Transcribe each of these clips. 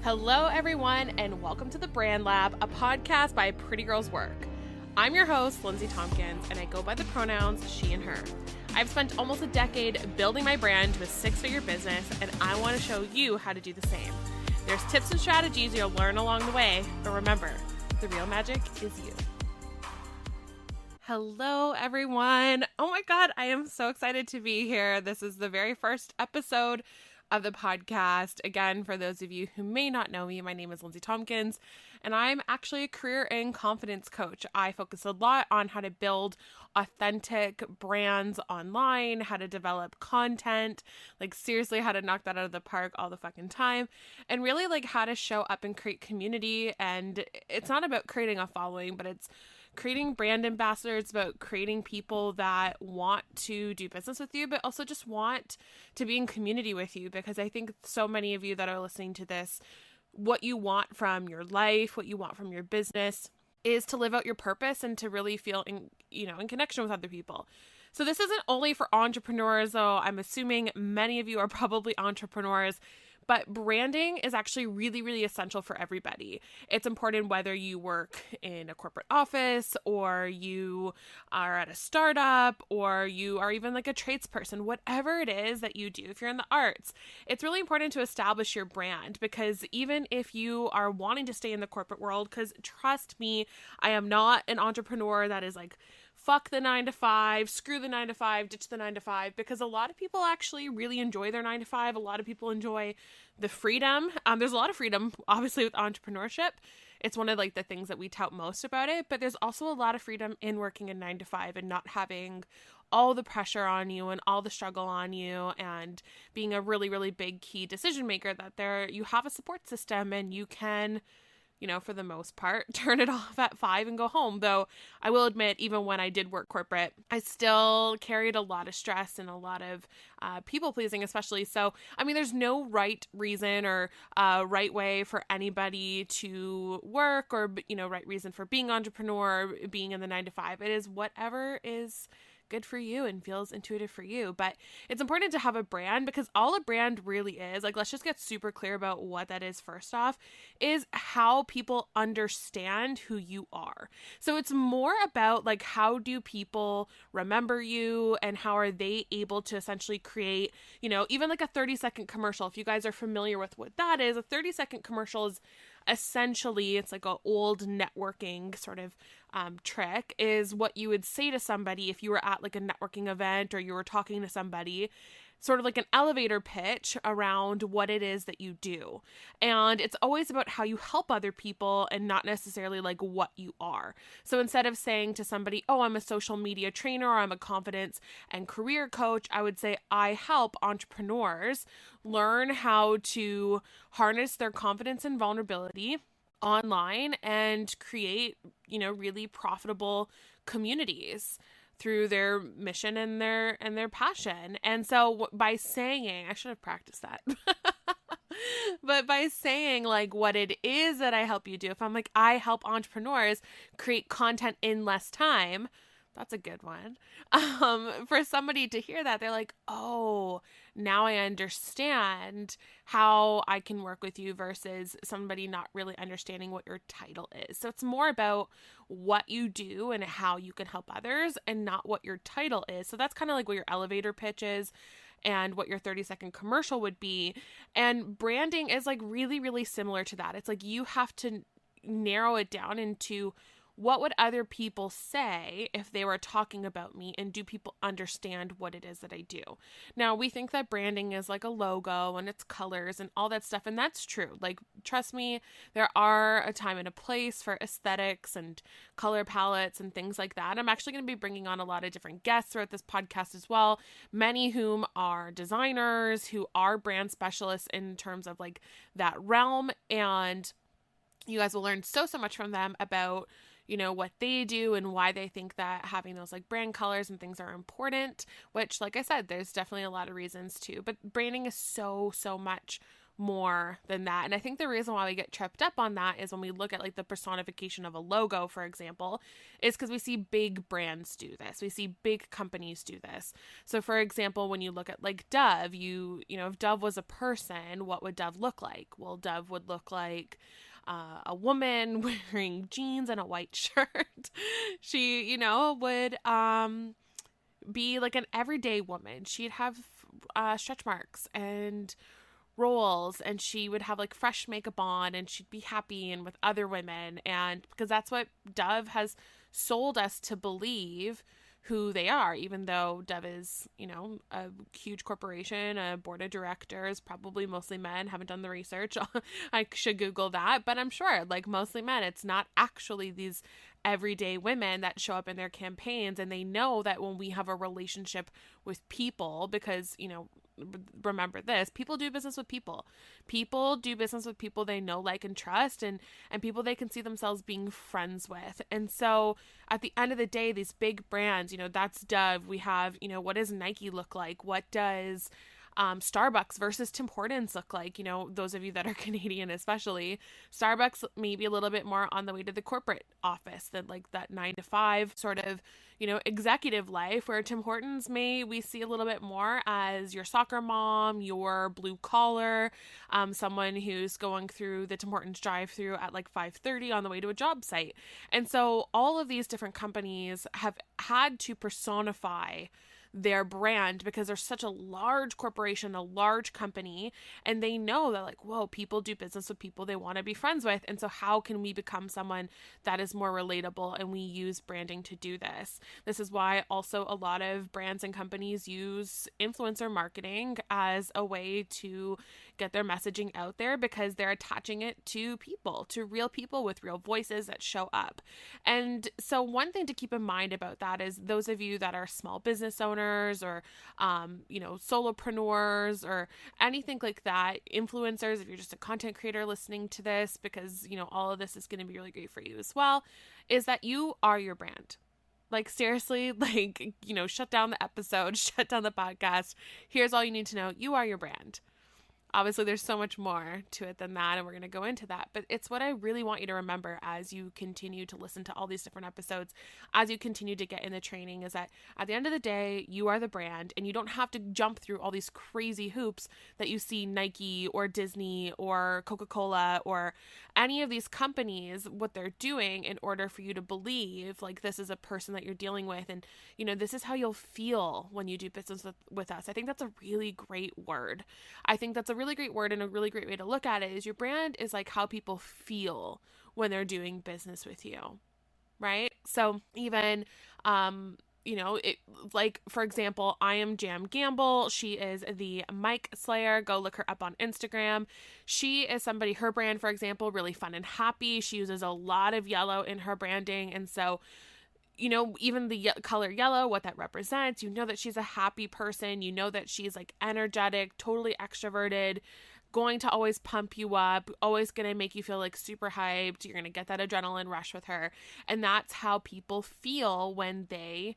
Hello, everyone, and welcome to the Brand Lab, a podcast by PrettyGirlsWork. I'm your host, Lindsay Tompkins, and I go by the pronouns she and her. I've spent almost a decade building my brand to a six-figure business, and I want to show you how to do the same. There's tips and strategies you'll learn along the way, but remember, the real magic is you. Hello, everyone. Oh my God, I am so excited to be here. This is the very first episode of the podcast. Again, for those of you who may not know me, my name is Lindsay Tompkins, and I'm actually a career and confidence coach. I focus a lot on how to build authentic brands online, how to develop content, like seriously how to knock that out of the park all the fucking time, and really like how to show up and create community. And it's not about creating a following, but it's creating brand ambassadors, about creating people that want to do business with you, but also just want to be in community with you. Because I think so many of you that are listening to this, what you want from your life, what you want from your business is to live out your purpose and to really feel in connection with other people. So this isn't only for entrepreneurs, though I'm assuming many of you are probably entrepreneurs. But branding is actually really, really essential for everybody. It's important whether you work in a corporate office or you are at a startup or you are even like a tradesperson, whatever it is that you do. If you're in the arts, it's really important to establish your brand, because even if you are wanting to stay in the corporate world, because trust me, I am not an entrepreneur that is like, fuck the 9-to-5, screw the 9-to-5, ditch the 9-to-5, because a lot of people actually really enjoy their 9-to-5. A lot of people enjoy the freedom. There's a lot of freedom, obviously, with entrepreneurship. It's one of like the things that we tout most about it, but there's also a lot of freedom in working a 9-to-5 and not having all the pressure on you and all the struggle on you, and being a really, really big key decision maker, that you have a support system and you can, for the most part, turn it off at 5 and go home. Though I will admit, even when I did work corporate, I still carried a lot of stress and a lot of people pleasing, especially. So, I mean, there's no right reason or right way for anybody to work, or, right reason for being an entrepreneur, being in the 9-to-5. It is whatever is good for you and feels intuitive for you. But it's important to have a brand, because all a brand really is, like, let's just get super clear about what that is. First off, is how people understand who you are. So it's more about like, how do people remember you, and how are they able to essentially create, even like a 30-second commercial. If you guys are familiar with what that is, a 30-second commercial is essentially, it's like an old networking sort of trick, is what you would say to somebody if you were at like a networking event or you were talking to somebody, sort of like an elevator pitch around what it is that you do. And it's always about how you help other people and not necessarily like what you are. So instead of saying to somebody, oh, I'm a social media trainer, or I'm a confidence and career coach, I would say, I help entrepreneurs learn how to harness their confidence and vulnerability online and create, really profitable communities through their mission and their passion. And so by saying, I should have practiced that, but by saying like what it is that I help you do, if I'm like, I help entrepreneurs create content in less time, that's a good one. For somebody to hear that, they're like, oh, now I understand how I can work with you, versus somebody not really understanding what your title is. So it's more about what you do and how you can help others, and not what your title is. So that's kind of like what your elevator pitch is and what your 30-second commercial would be. And branding is like really, really similar to that. It's like you have to narrow it down into, what would other people say if they were talking about me, and do people understand what it is that I do? Now, we think that branding is like a logo and it's colors and all that stuff, and that's true. Like, trust me, there are a time and a place for aesthetics and color palettes and things like that. I'm actually going to be bringing on a lot of different guests throughout this podcast as well, many whom are designers, who are brand specialists in terms of like that realm, and you guys will learn so much from them about what they do and why they think that having those like brand colors and things are important, which, like I said, there's definitely a lot of reasons too. But branding is so much more than that. And I think the reason why we get tripped up on that is when we look at like the personification of a logo, for example, is because we see big brands do this. We see big companies do this. So for example, when you look at like Dove, you know, if Dove was a person, what would Dove look like? Well, Dove would look like a woman wearing jeans and a white shirt. She, you know, would be like an everyday woman. She'd have stretch marks and rolls, and she would have like fresh makeup on, and she'd be happy and with other women. And because that's what Dove has sold us to believe who they are, even though Dove is, you know, a huge corporation, a board of directors, probably mostly men. Haven't done the research. I should Google that, but I'm sure like mostly men. It's not actually these everyday women that show up in their campaigns, and they know that when we have a relationship with people, because, you know, remember this, people do business with people. People do business with people they know, like, and trust, and people they can see themselves being friends with. And so at the end of the day, these big brands, you know, that's Dove. We have, you know, what does Nike look like? What does Starbucks versus Tim Hortons look like? You know, those of you that are Canadian especially, Starbucks maybe a little bit more on the way to the corporate office than like that 9 to 5 sort of, you know, executive life, where Tim Hortons we see a little bit more as your soccer mom, your blue collar, someone who's going through the Tim Hortons drive-through at like 5:30 on the way to a job site. And so all of these different companies have had to personify their brand because they're such a large corporation, a large company, and they know that like, whoa, people do business with people they want to be friends with. And so how can we become someone that is more relatable? And we use branding to do this. This is why also a lot of brands and companies use influencer marketing as a way to get their messaging out there, because they're attaching it to people, to real people with real voices that show up. And so one thing to keep in mind about that is those of you that are small business owners or, you know, solopreneurs or anything like that, influencers, if you're just a content creator listening to this, because, you know, all of this is going to be really great for you as well, is that you are your brand. Like, seriously, like, you know, shut down the episode, shut down the podcast. Here's all you need to know. You are your brand. Obviously, there's so much more to it than that, and we're going to go into that. But it's what I really want you to remember as you continue to listen to all these different episodes, as you continue to get in the training, is that at the end of the day, you are the brand, and you don't have to jump through all these crazy hoops that you see Nike or Disney or Coca-Cola or any of these companies, what they're doing in order for you to believe like this is a person that you're dealing with, and, you know, this is how you'll feel when you do business with us. I think that's a really great word. I think that's a really great word, and a really great way to look at it is your brand is like how people feel when they're doing business with you, right? So even, you know, it, like, for example, I am Jam Gamble. She is the Mic Slayer. Go look her up on Instagram. She is somebody, her brand, for example, really fun and happy. She uses a lot of yellow in her branding. And so, you know, even the color yellow, what that represents, you know that she's a happy person. You know that she's like energetic, totally extroverted, going to always pump you up, always going to make you feel like super hyped. You're going to get that adrenaline rush with her. And that's how people feel when they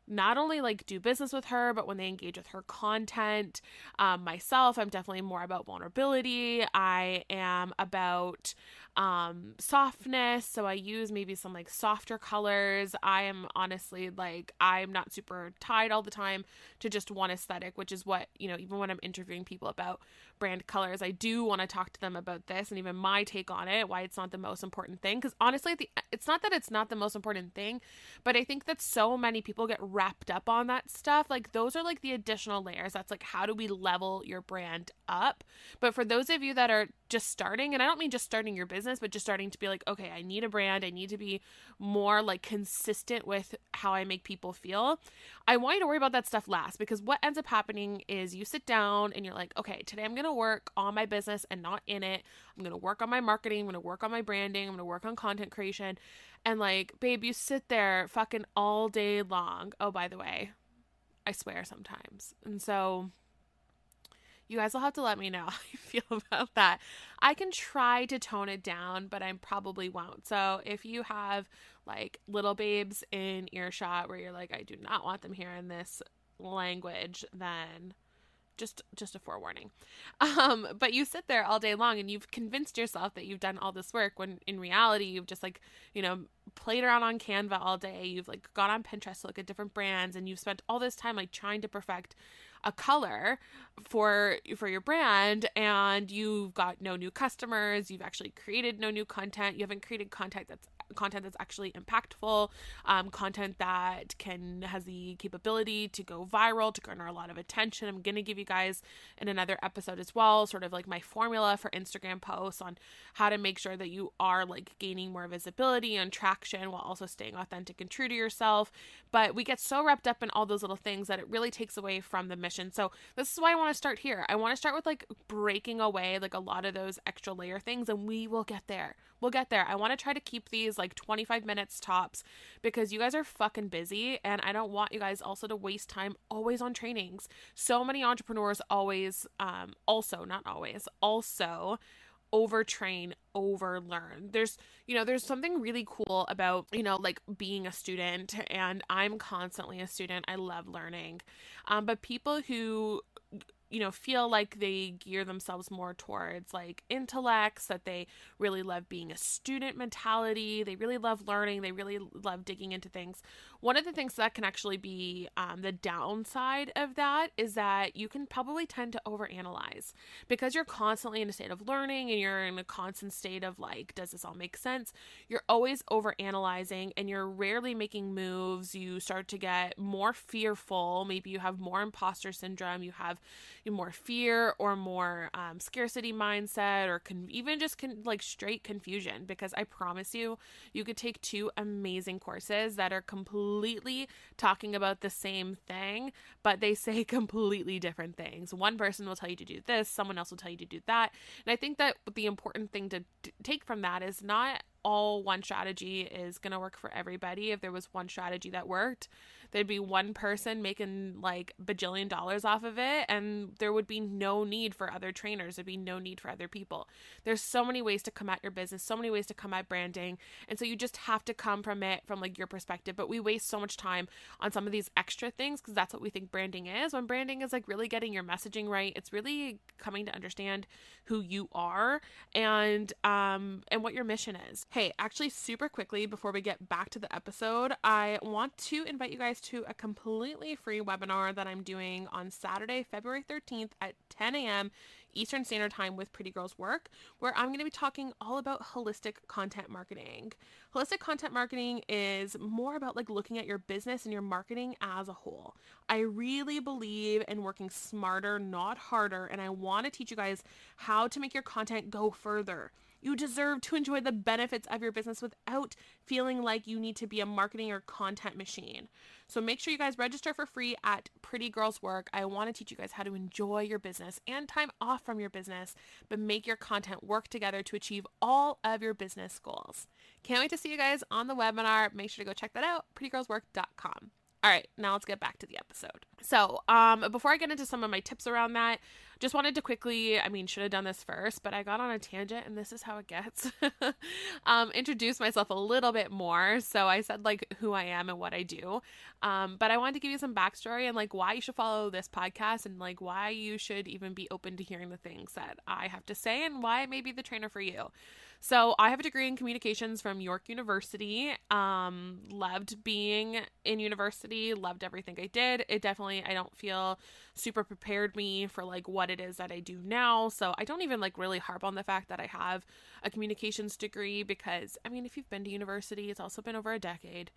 not only like do business with her, but when they engage with her content. Myself, I'm definitely more about vulnerability. I am about softness, so I use maybe some like softer colors. I am honestly like, I'm not super tied all the time to just one aesthetic, which is what, you know, even when I'm interviewing people about brand colors, I do want to talk to them about this and even my take on it, why it's not the most important thing. Because honestly, it's not that it's not the most important thing, but I think that so many people get wrapped up on that stuff. Like, those are like the additional layers. That's like, how do we level your brand up? But for those of you that are just starting, and I don't mean just starting your business, but just starting to be like, okay, I need a brand. I need to be more like consistent with how I make people feel. I want you to worry about that stuff last, because what ends up happening is you sit down and you're like, okay, today I'm going to work on my business and not in it. I'm going to work on my marketing. I'm going to work on my branding. I'm going to work on content creation. And like, babe, you sit there fucking all day long. Oh, by the way, I swear sometimes. And so you guys will have to let me know how you feel about that. I can try to tone it down, but I probably won't. So if you have like little babes in earshot where you're like, I do not want them hearing this language, then just a forewarning. But you sit there all day long and you've convinced yourself that you've done all this work when in reality you've just like, played around on Canva all day. You've like gone on Pinterest to look at different brands, and you've spent all this time like trying to perfect a color for your brand, and you've got no new customers. You've actually created no new content. You haven't created content that's actually impactful, content that has the capability to go viral, to garner a lot of attention. I'm going to give you guys in another episode as well sort of like my formula for Instagram posts on how to make sure that you are like gaining more visibility and traction while also staying authentic and true to yourself. But we get so wrapped up in all those little things that it really takes away from the mission. So this is why I want to start here. I want to start with like breaking away like a lot of those extra layer things, and we will get there. We'll get there. I want to try to keep these like 25 minutes tops because you guys are fucking busy, and I don't want you guys also to waste time always on trainings. So many entrepreneurs always, also overtrain, overlearn. There's something really cool about, like being a student, and I'm constantly a student. I love learning. But people who feel like they gear themselves more towards like intellects, that they really love being a student mentality. They really love learning. They really love digging into things. One of the things that can actually be the downside of that is that you can probably tend to overanalyze because you're constantly in a state of learning and you're in a constant state of like, does this all make sense? You're always overanalyzing and you're rarely making moves. You start to get more fearful. Maybe you have more imposter syndrome. You have more fear or more scarcity mindset, or even just like straight confusion, because I promise you could take two amazing courses that are completely talking about the same thing, but they say completely different things. One person will tell you to do this, someone else will tell you to do that. And I think that the important thing to take from that is not all one strategy is going to work for everybody. If there was one strategy that worked, there'd be one person making like bajillion dollars off of it, and there would be no need for other trainers. There'd be no need for other people. There's so many ways to come at your business, so many ways to come at branding. And so you just have to come from it from like your perspective. But we waste so much time on some of these extra things because that's what we think branding is. When branding is like really getting your messaging right, it's really coming to understand who you are and what your mission is. Hey, actually, super quickly before we get back to the episode, I want to invite you guys to a completely free webinar that I'm doing on Saturday, February 13th at 10 a.m. Eastern Standard Time with PrettyGirlsWork, where I'm going to be talking all about holistic content marketing. Holistic content marketing is more about like looking at your business and your marketing as a whole. I really believe in working smarter, not harder, and I want to teach you guys how to make your content go further. You deserve to enjoy the benefits of your business without feeling like you need to be a marketing or content machine. So make sure you guys register for free at PrettyGirlsWork. I want to teach you guys how to enjoy your business and time off from your business, but make your content work together to achieve all of your business goals. Can't wait to see you guys on the webinar. Make sure to go check that out, PrettyGirlsWork.com. All right, now let's get back to the episode. So before I get into some of my tips around that, just wanted to quickly, should have done this first, but I got on a tangent and this is how it gets. Introduce myself a little bit more. So I said like who I am and what I do. But I wanted to give you some backstory and like why you should follow this podcast and like why you should even be open to hearing the things that I have to say and why it may be the trainer for you. So I have a degree in communications from York University. Loved being in university, loved everything I did. It definitely, I don't feel super prepared me for like what it is that I do now. So I don't even like really harp on the fact that I have a communications degree because if you've been to university, it's also been over a decade.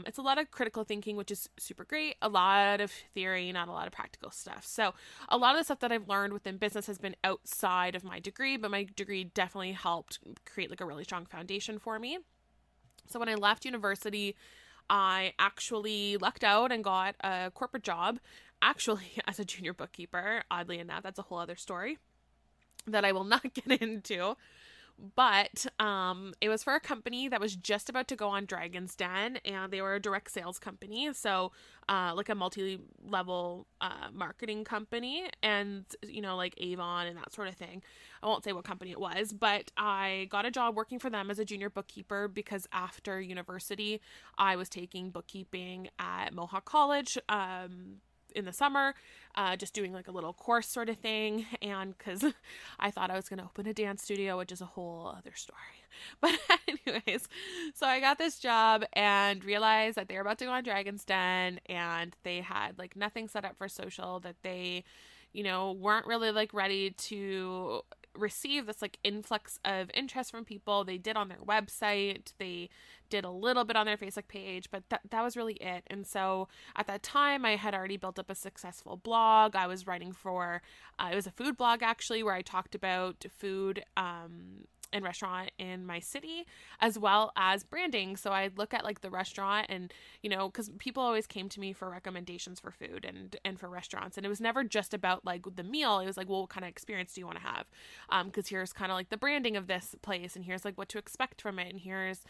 It's a lot of critical thinking, which is super great. A lot of theory, not a lot of practical stuff. So a lot of the stuff that I've learned within business has been outside of my degree, but my degree definitely helped create like a really strong foundation for me. So when I left university, I actually lucked out and got a corporate job, actually as a junior bookkeeper. Oddly enough, that's a whole other story that I will not get into. But it was for a company that was just about to go on Dragon's Den, and they were a direct sales company, so like a multi-level marketing company, and like Avon and that sort of thing. I won't say what company it was, but I got a job working for them as a junior bookkeeper because after university I was taking bookkeeping at Mohawk College. in the summer, just doing like a little course sort of thing. And because I thought I was going to open a dance studio, which is a whole other story. But anyways, so I got this job and realized that they were about to go on Dragon's Den, and they had like nothing set up for social, that they, weren't really like ready to receive this like influx of interest from people. They did on their website, they did a little bit on their Facebook page, but that was really it. And so at that time I had already built up a successful blog. I was writing for it was a food blog actually, where I talked about food and restaurant in my city, as well as branding. So I'd look at like the restaurant and, because people always came to me for recommendations for food and for restaurants. And it was never just about like the meal. It was like, well, what kind of experience do you want to have? Because here's kind of like the branding of this place, and here's like what to expect from it. And here's,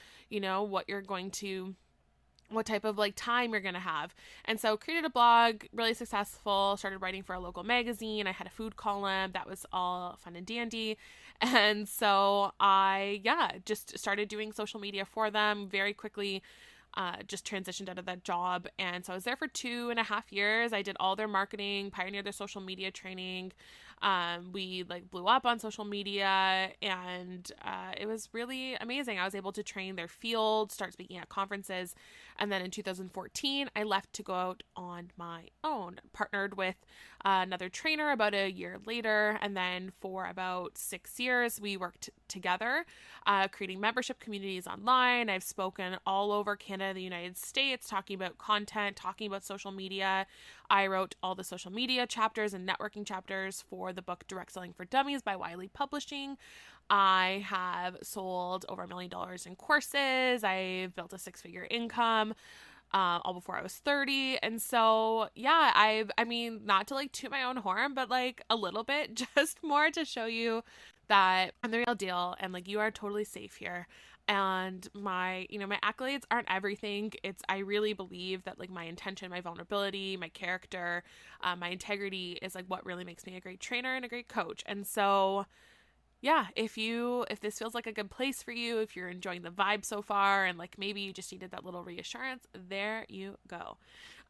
what type of like time you're going to have. And so created a blog, really successful, started writing for a local magazine. I had a food column that was all fun and dandy. And so I, just started doing social media for them very quickly. Just transitioned out of that job. And so I was there for 2.5 years. I did all their marketing, pioneered their social media training. We like blew up on social media, and it was really amazing. I was able to train their field, start speaking at conferences. And then in 2014, I left to go out on my own, partnered with another trainer about a year later. And then for about 6 years, we worked together, creating membership communities online. I've spoken all over Canada, the United States, talking about content, talking about social media. I wrote all the social media chapters and networking chapters for the book Direct Selling for Dummies by Wiley Publishing. I have sold over $1 million in courses. I've built a 6-figure income, all before I was 30. And so, I mean, not to like toot my own horn, but like a little bit, just more to show you that I'm the real deal and like you are totally safe here. And my accolades aren't everything. I really believe that like my intention, my vulnerability, my character, my integrity is like what really makes me a great trainer and a great coach. And so, if this feels like a good place for you, if you're enjoying the vibe so far, and like maybe you just needed that little reassurance, there you go.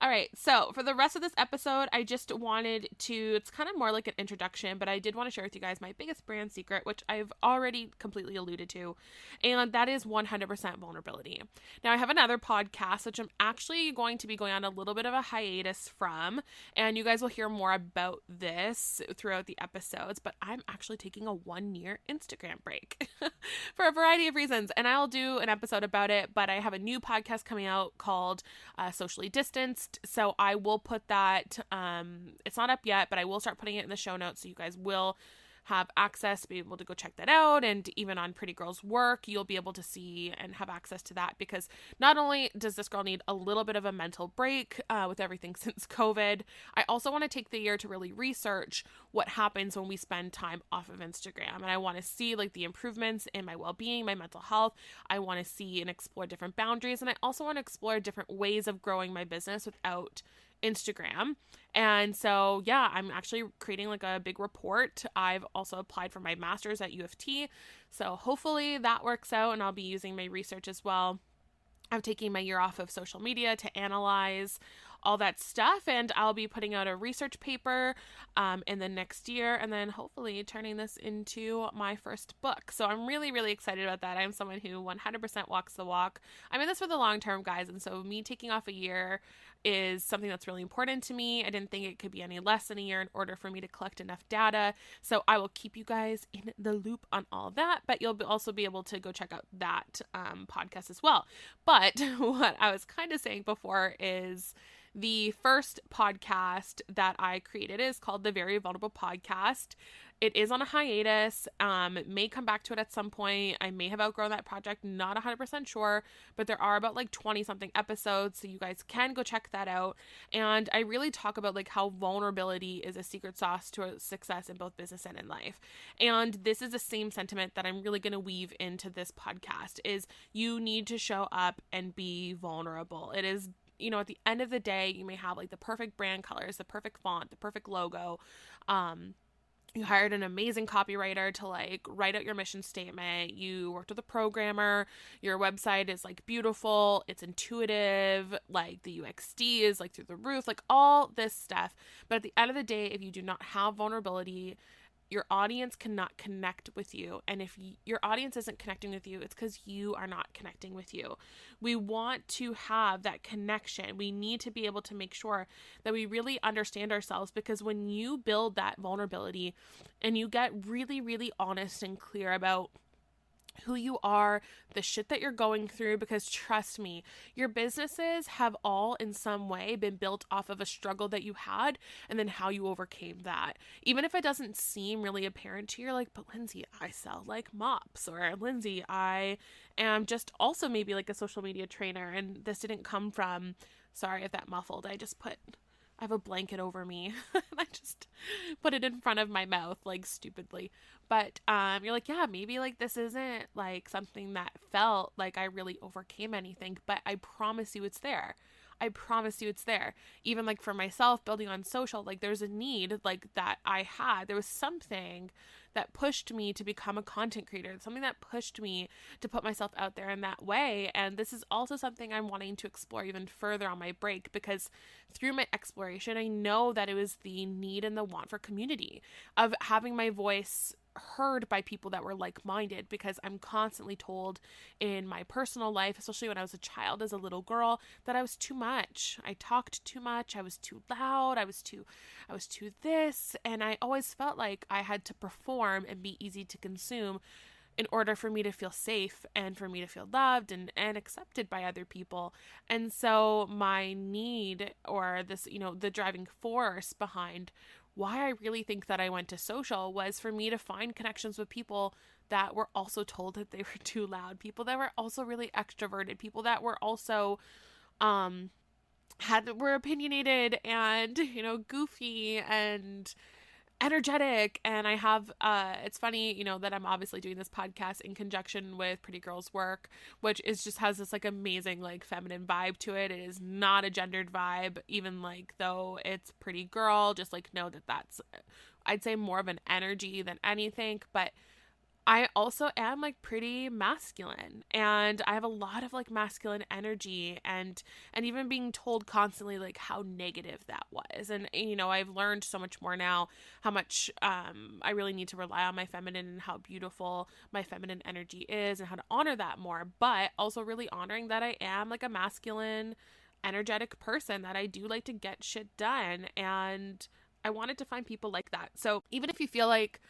All right, so for the rest of this episode, I just wanted to, it's kind of more like an introduction, but I did want to share with you guys my biggest brand secret, which I've already completely alluded to, and that is 100% vulnerability. Now, I have another podcast, which I'm actually going to be going on a little bit of a hiatus from, and you guys will hear more about this throughout the episodes, but I'm actually taking a 1-year Instagram break for a variety of reasons, and I'll do an episode about it, but I have a new podcast coming out called Socially Distanced. So I will put that, it's not up yet, but I will start putting it in the show notes so you guys will have access to be able to go check that out. And even on PrettyGirlsWork, you'll be able to see and have access to that, because not only does this girl need a little bit of a mental break with everything since COVID, I also want to take the year to really research what happens when we spend time off of Instagram. And I want to see like the improvements in my well-being, my mental health. I want to see and explore different boundaries. And I also want to explore different ways of growing my business without Instagram. And so, I'm actually creating like a big report. I've also applied for my master's at U of T. So hopefully that works out, and I'll be using my research as well. I'm taking my year off of social media to analyze all that stuff, and I'll be putting out a research paper in the next year, and then hopefully turning this into my first book. So I'm really, really excited about that. I'm someone who 100% walks the walk. I'm in this for the long term, guys, and so me taking off a year is something that's really important to me. I didn't think it could be any less than a year in order for me to collect enough data. So I will keep you guys in the loop on all that, but you'll also be able to go check out that podcast as well. But what I was kind of saying before is the first podcast that I created is called The Very Vulnerable Podcast. It is on a hiatus. May come back to it at some point. I may have outgrown that project, not 100% sure, but there are about like 20 something episodes, so you guys can go check that out. And I really talk about like how vulnerability is a secret sauce to success in both business and in life. And this is the same sentiment that I'm really going to weave into this podcast, is you need to show up and be vulnerable. It is, at the end of the day, you may have like the perfect brand colors, the perfect font, the perfect logo, You hired an amazing copywriter to like write out your mission statement. You worked with a programmer. Your website is like beautiful. It's intuitive. Like the UXD is like through the roof, like all this stuff. But at the end of the day, if you do not have vulnerability, your audience cannot connect with you. And if your audience isn't connecting with you, it's because you are not connecting with you. We want to have that connection. We need to be able to make sure that we really understand ourselves, because when you build that vulnerability and you get really, really honest and clear about who you are, the shit that you're going through, because trust me, your businesses have all in some way been built off of a struggle that you had and then how you overcame that. Even if it doesn't seem really apparent to you, you're like, but Lindsay, I sell like mops, or Lindsay, I am just also maybe like a social media trainer, and this didn't come from, sorry if that muffled, I have a blanket over me and I just put it in front of my mouth like stupidly. But you're like, yeah, maybe like this isn't like something that felt like I really overcame anything, but I promise you it's there. I promise you it's there. Even like for myself, building on social, like there's a need like that I had. There was something that pushed me to become a content creator, something that pushed me to put myself out there in that way. And this is also something I'm wanting to explore even further on my break, because through my exploration, I know that it was the need and the want for community, of having my voice heard by people that were like-minded, because I'm constantly told in my personal life, especially when I was a child as a little girl, that I was too much. I talked too much. I was too loud. I was too this. And I always felt like I had to perform and be easy to consume in order for me to feel safe and for me to feel loved and accepted by other people. And so my need, or this, the driving force behind why I really think that I went to social, was for me to find connections with people that were also told that they were too loud, people that were also really extroverted, people that were also were opinionated and goofy and energetic. And I have it's funny that I'm obviously doing this podcast in conjunction with PrettyGirlsWork, which is just has this like amazing like feminine vibe to it. It is not a gendered vibe, even like though it's pretty girl, just like know that that's, I'd say, more of an energy than anything. But I also am like pretty masculine, and I have a lot of like masculine energy, and even being told constantly like how negative that was. And I've learned so much more now how much I really need to rely on my feminine and how beautiful my feminine energy is, and how to honor that more, but also really honoring that I am like a masculine energetic person, that I do like to get shit done. And I wanted to find people like that. So even if you feel like,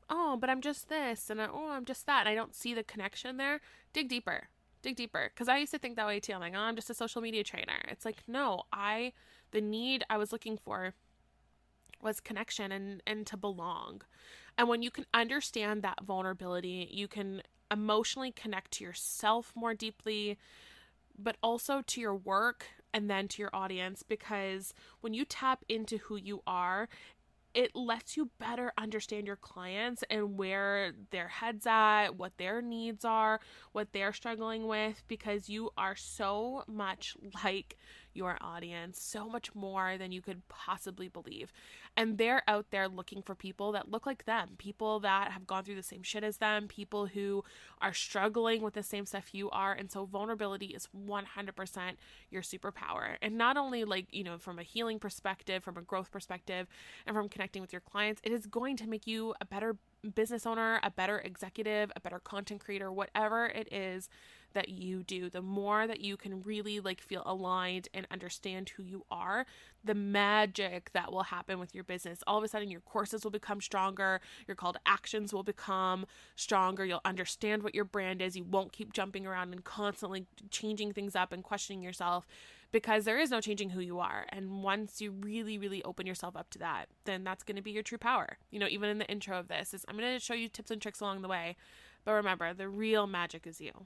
oh, but I'm just this, and I'm just that, and I don't see the connection there, dig deeper. Because I used to think that way too. I'm like, oh, I'm just a social media trainer. It's like, no, the need I was looking for was connection and to belong. And when you can understand that vulnerability, you can emotionally connect to yourself more deeply, but also to your work and then to your audience. Because when you tap into who you are, it lets you better understand your clients and where their head's at, what their needs are, what they're struggling with, because you are so much like your audience, so much more than you could possibly believe. And they're out there looking for people that look like them, people that have gone through the same shit as them, people who are struggling with the same stuff you are. And so vulnerability is 100% your superpower. And not only like, from a healing perspective, from a growth perspective, and from connecting with your clients, it is going to make you a better business owner, a better executive, a better content creator, whatever it is that you do. The more that you can really like feel aligned and understand who you are, the magic that will happen with your business. All of a sudden your courses will become stronger, your call to actions will become stronger, you'll understand what your brand is, you won't keep jumping around and constantly changing things up and questioning yourself, because there is no changing who you are. And once you really, really open yourself up to that, then that's going to be your true power. Even in the intro of this, I'm going to show you tips and tricks along the way, but remember, the real magic is you.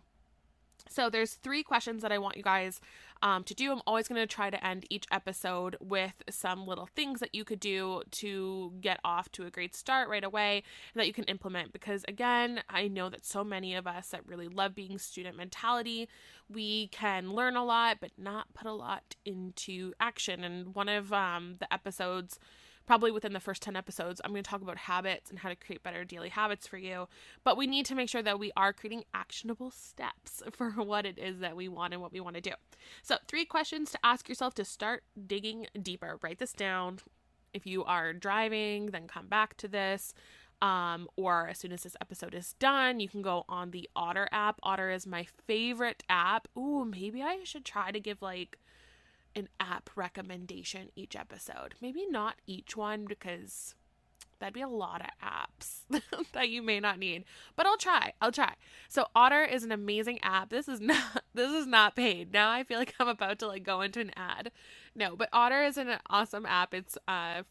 So there's 3 questions that I want you guys to do. I'm always going to try to end each episode with some little things that you could do to get off to a great start right away and that you can implement. Because again, I know that so many of us that really love being student mentality, we can learn a lot, but not put a lot into action. And one of the episodes probably within the first 10 episodes, I'm going to talk about habits and how to create better daily habits for you. But we need to make sure that we are creating actionable steps for what it is that we want and what we want to do. So 3 questions to ask yourself to start digging deeper. Write this down. If you are driving, then come back to this. Or as soon as this episode is done, you can go on the Otter app. Otter is my favorite app. Ooh, maybe I should try to give like an app recommendation each episode. Maybe not each one, because that'd be a lot of apps that you may not need, but I'll try. So Otter is an amazing app. This is not paid. Now I feel like I'm about to like go into an ad. No, but Otter is an awesome app. It's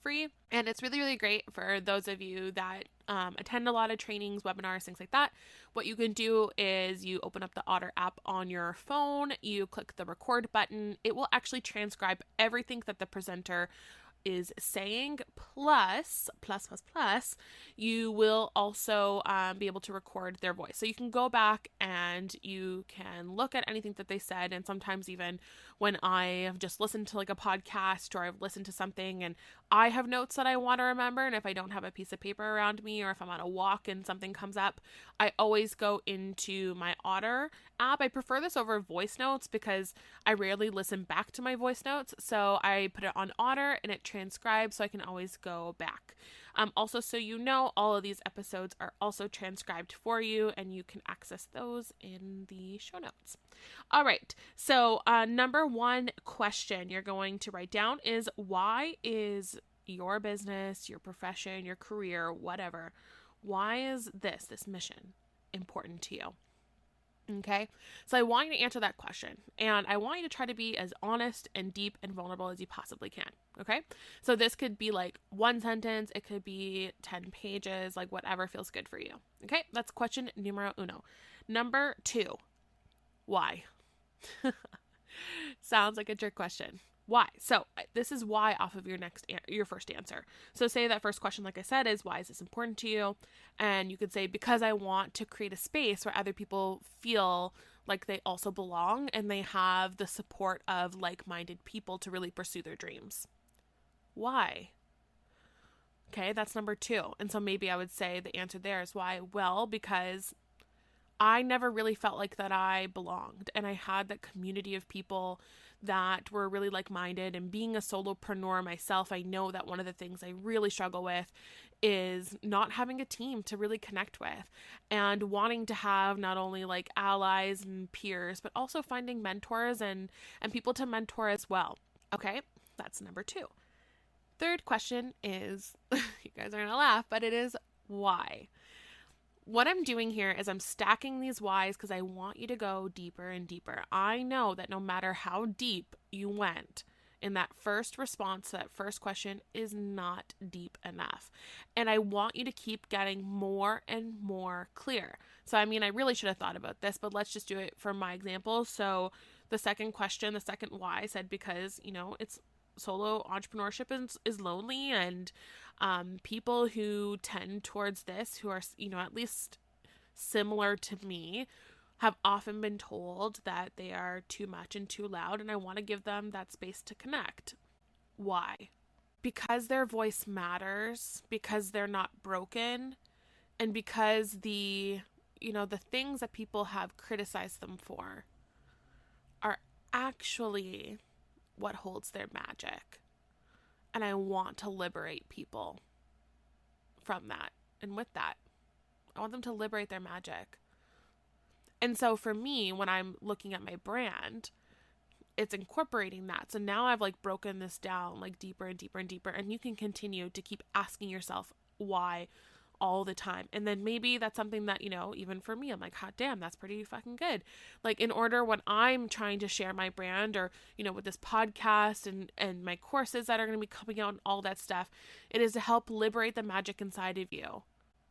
free, and it's really, really great for those of you that attend a lot of trainings, webinars, things like that. What you can do is you open up the Otter app on your phone, you click the record button. It will actually transcribe everything that the presenter is saying, plus you will also be able to record their voice. So you can go back and you can look at anything that they said. And sometimes even when I have just listened to like a podcast, or I've listened to something and I have notes that I want to remember, and if I don't have a piece of paper around me, or if I'm on a walk and something comes up, I always go into my Otter app. I prefer this over voice notes because I rarely listen back to my voice notes. So I put it on Otter and it transcribes, so I can always go back. Also, so you know, all of these episodes are also transcribed for you, and you can access those in the show notes. All right. So number 1 question you're going to write down is, why is your business, your profession, your career, whatever, why is this mission important to you? Okay, so I want you to answer that question, and I want you to try to be as honest and deep and vulnerable as you possibly can. Okay, so this could be like 1 sentence, it could be 10 pages, like whatever feels good for you. Okay, that's question numero 1. Number 2, why? Sounds like a trick question. Why? So this is why off of your first answer. So say that first question, like I said, is, why is this important to you? And you could say, because I want to create a space where other people feel like they also belong and they have the support of like-minded people to really pursue their dreams. Why? Okay, that's number 2. And so maybe I would say the answer there is why? Well, because I never really felt like that I belonged, and I had that community of people that were really like-minded. And being a solopreneur myself, I know that one of the things I really struggle with is not having a team to really connect with, and wanting to have not only like allies and peers, but also finding mentors and people to mentor as well. Okay, that's number 2. Third question is, you guys are gonna laugh, but it is why. What I'm doing here is I'm stacking these whys because I want you to go deeper and deeper. I know that no matter how deep you went in that first response to that first question is not deep enough. And I want you to keep getting more and more clear. So, I mean, I really should have thought about this, but let's just do it for my example. So the second question, the second why, said because, it's solo entrepreneurship is lonely, and people who tend towards this, who are, at least similar to me, have often been told that they are too much and too loud, and I want to give them that space to connect. Why? Because their voice matters, because they're not broken, and because the things that people have criticized them for are actually what holds their magic. And I want to liberate people from that. And with that, I want them to liberate their magic. And so for me, when I'm looking at my brand, it's incorporating that. So now I've like broken this down like deeper and deeper and deeper. And you can continue to keep asking yourself why all the time. And then maybe that's something that, even for me, I'm like, hot damn, that's pretty fucking good. Like, in order, when I'm trying to share my brand, or, with this podcast and my courses that are going to be coming out and all that stuff, it is to help liberate the magic inside of you,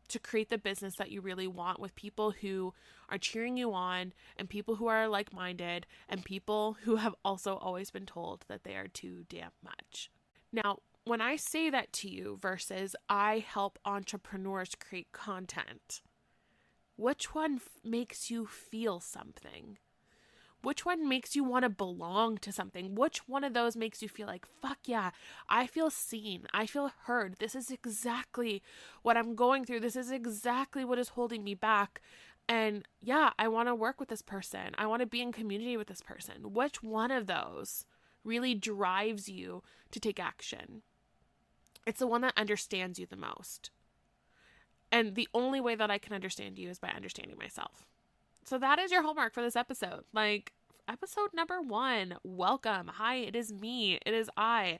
to create the business that you really want, with people who are cheering you on, and people who are like-minded, and people who have also always been told that they are too damn much. Now, when I say that to you versus I help entrepreneurs create content, which one makes you feel something? Which one makes you want to belong to something? Which one of those makes you feel like, fuck yeah, I feel seen. I feel heard. This is exactly what I'm going through. This is exactly what is holding me back. And yeah, I want to work with this person. I want to be in community with this person. Which one of those really drives you to take action? It's the one that understands you the most. And the only way that I can understand you is by understanding myself. So that is your homework for this episode. Like, episode number 1. Welcome. Hi, it is me. It is I,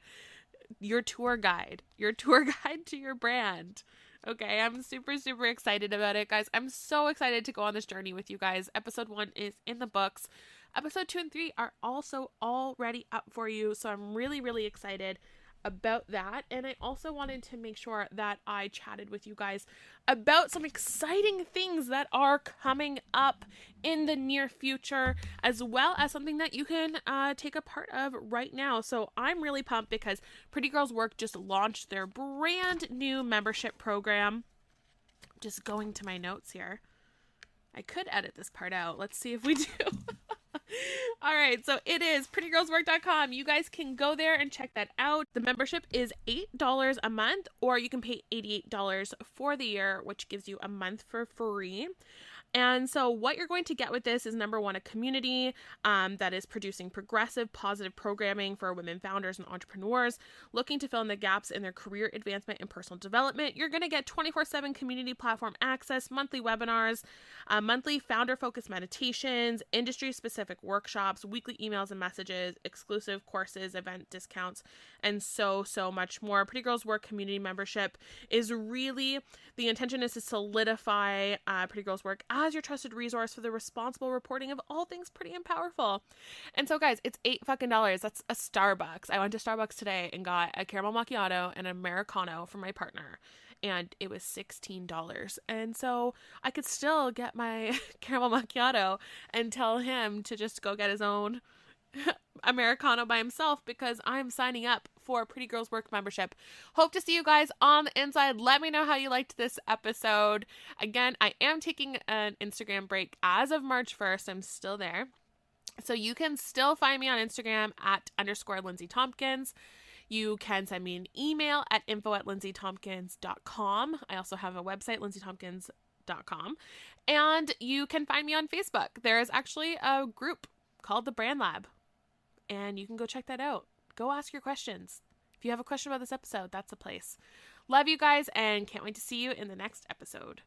your tour guide to your brand. Okay, I'm super, super excited about it, guys. I'm so excited to go on this journey with you guys. Episode 1 is in the books. Episode 2 and 3 are also already up for you. So I'm really, really excited about that. And I also wanted to make sure that I chatted with you guys about some exciting things that are coming up in the near future, as well as something that you can take a part of right now. So I'm really pumped because PrettyGirlsWork just launched their brand new membership program. Just going to my notes here. I could edit this part out. Let's see if we do. All right, so it is PrettyGirlsWork.com. You guys can go there and check that out. The membership is $8 a month, or you can pay $88 for the year, which gives you a month for free. And so what you're going to get with this is, number 1, a community that is producing progressive, positive programming for women founders and entrepreneurs looking to fill in the gaps in their career advancement and personal development. You're going to get 24/7 community platform access, monthly webinars, monthly founder-focused meditations, industry-specific workshops, weekly emails and messages, exclusive courses, event discounts, and so much more. Pretty Girls Work community membership is really, the intention is to solidify Pretty Girls Work as your trusted resource for the responsible reporting of all things pretty and powerful. And so, guys, it's $8 That's a Starbucks. I went to Starbucks today and got a caramel macchiato and an Americano for my partner, and it was $16. And so I could still get my caramel macchiato and tell him to just go get his own Americano by himself, because I'm signing up for Pretty Girls Work membership. Hope to see you guys on the inside. Let me know how you liked this episode. Again, I am taking an Instagram break as of March 1st. I'm still there. So you can still find me on Instagram at _Lindsay Tompkins. You can send me an email at info@lindsaytompkins.com. I also have a website, lindsaytompkins.com. And you can find me on Facebook. There is actually a group called the Brand Lab, and you can go check that out. Go ask your questions. If you have a question about this episode, that's the place. Love you guys, and can't wait to see you in the next episode.